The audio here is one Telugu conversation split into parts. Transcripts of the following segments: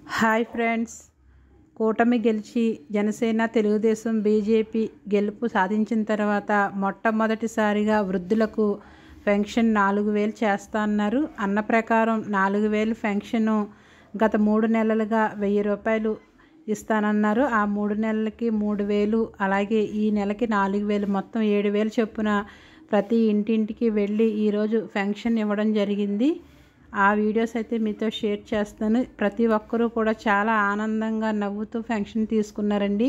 హాయ్ ఫ్రెండ్స్, కూటమి గెలిచి జనసేన తెలుగుదేశం బీజేపీ గెలుపు సాధించిన తర్వాత మొట్టమొదటిసారిగా వృద్ధులకు పెన్షన్ 4000 చేస్తా అన్నారు. అన్న ప్రకారం 4000 పెన్షను గత 3 నెలలుగా 1000 రూపాయలు ఇస్తానన్నారు. ఆ 3 నెలలకి 3000, అలాగే ఈ నెలకి 4000, మొత్తం 7000 చొప్పున ప్రతి ఇంటింటికి వెళ్ళి ఈరోజు పెన్షన్ ఇవ్వడం జరిగింది. ఆ వీడియోస్ అయితే మీతో షేర్ చేస్తాను. ప్రతి ఒక్కరూ కూడా చాలా ఆనందంగా నవ్వుతూ పెన్షన్ తీసుకున్నారండి.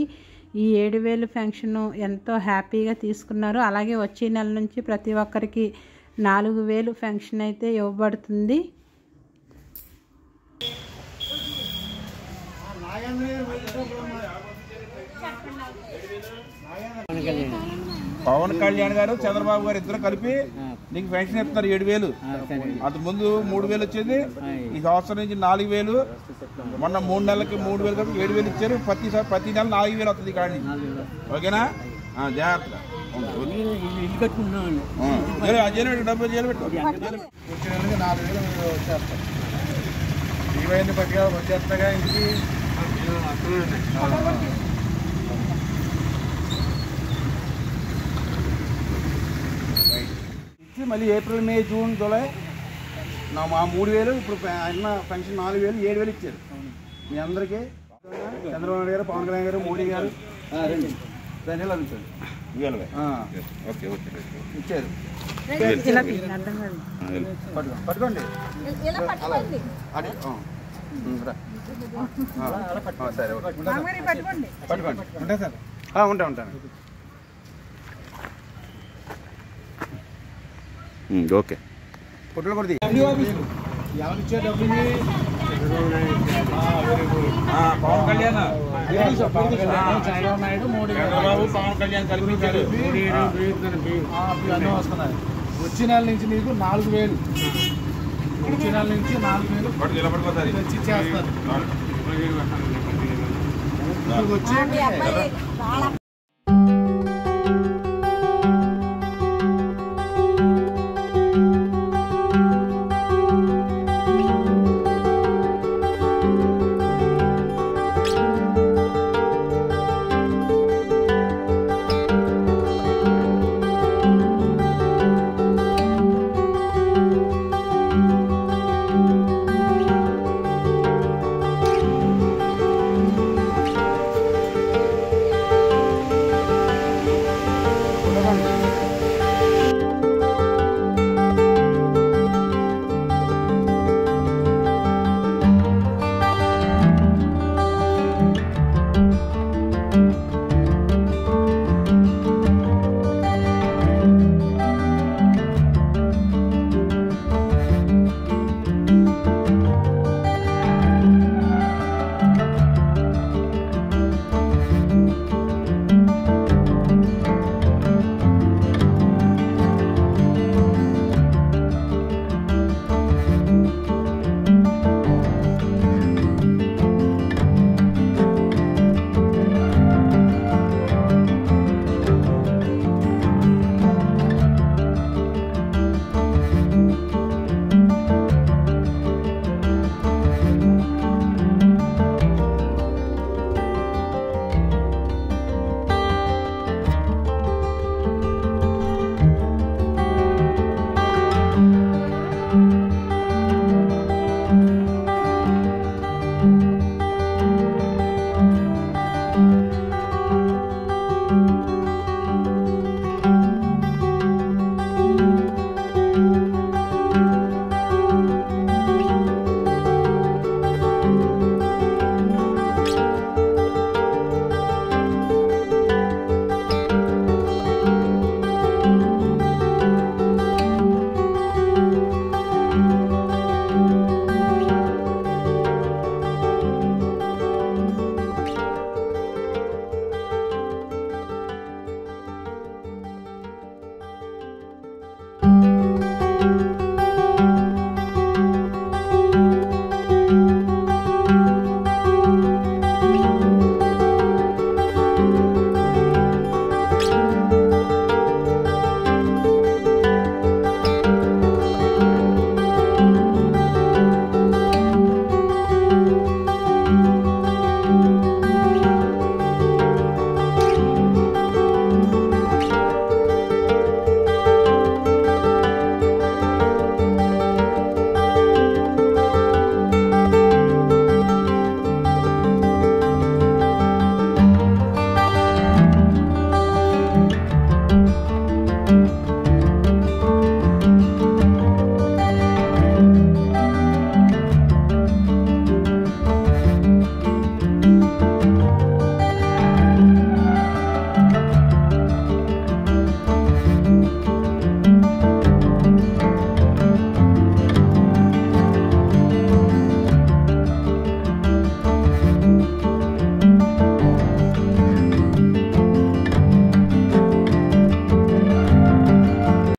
ఈ 7000 పెన్షన్ ఎంతో హ్యాపీగా తీసుకున్నారు. అలాగే వచ్చే నెల నుంచి ప్రతి ఒక్కరికి 4000 పెన్షన్ అయితే ఇవ్వబడుతుంది. పవన్ కళ్యాణ్ గారు చంద్రబాబు గారు ఇద్దరు కలిపి నీకు పెన్షన్ ఇస్తున్నారు 7000. అంతకు ముందు 3000 వచ్చేది, ఈ సంవత్సరం నుంచి 4000. మొన్న 3 నెలలకి 3000 కలిపి 7000 ఇచ్చారు. ప్రతి నెల 4000 వస్తుంది కానీ. ఓకేనా? జాగ్రత్తగా డబ్బులు జైలు పెట్టు. వచ్చే నెలకి 4000 వచ్చేస్తాం. ఇవన్నీ పట్టిగా వచ్చేస్తాగా ఇంటికి. మళ్ళీ ఏప్రిల్, మే, జూన్, జూలై నా 3000. ఇప్పుడు అన్న పెన్షన్ 4000, 7000 ఇచ్చారు మీ అందరికీ. చంద్రబాబు నాయుడు గారు, పవన్ కళ్యాణ్ గారు, మోడీ గారు ఇచ్చారు. పట్టుకోండి. సరే, పట్టుకోండి. ఉంటా సార్, ఉంటాను. ఓకే. ఫోటోలు కూడా ఎవరిచ్చే డబ్బులు? పవన్ కళ్యాణ్, చంద్రబాబు నాయుడు, మోడీ, పవన్ కళ్యాణ్ కలిపి అన్నీ వస్తున్నాయి. వచ్చే నెల నుంచి నీకు 4000. వచ్చే నెల నుంచి 4000 ఇచ్చేస్తారు. వచ్చి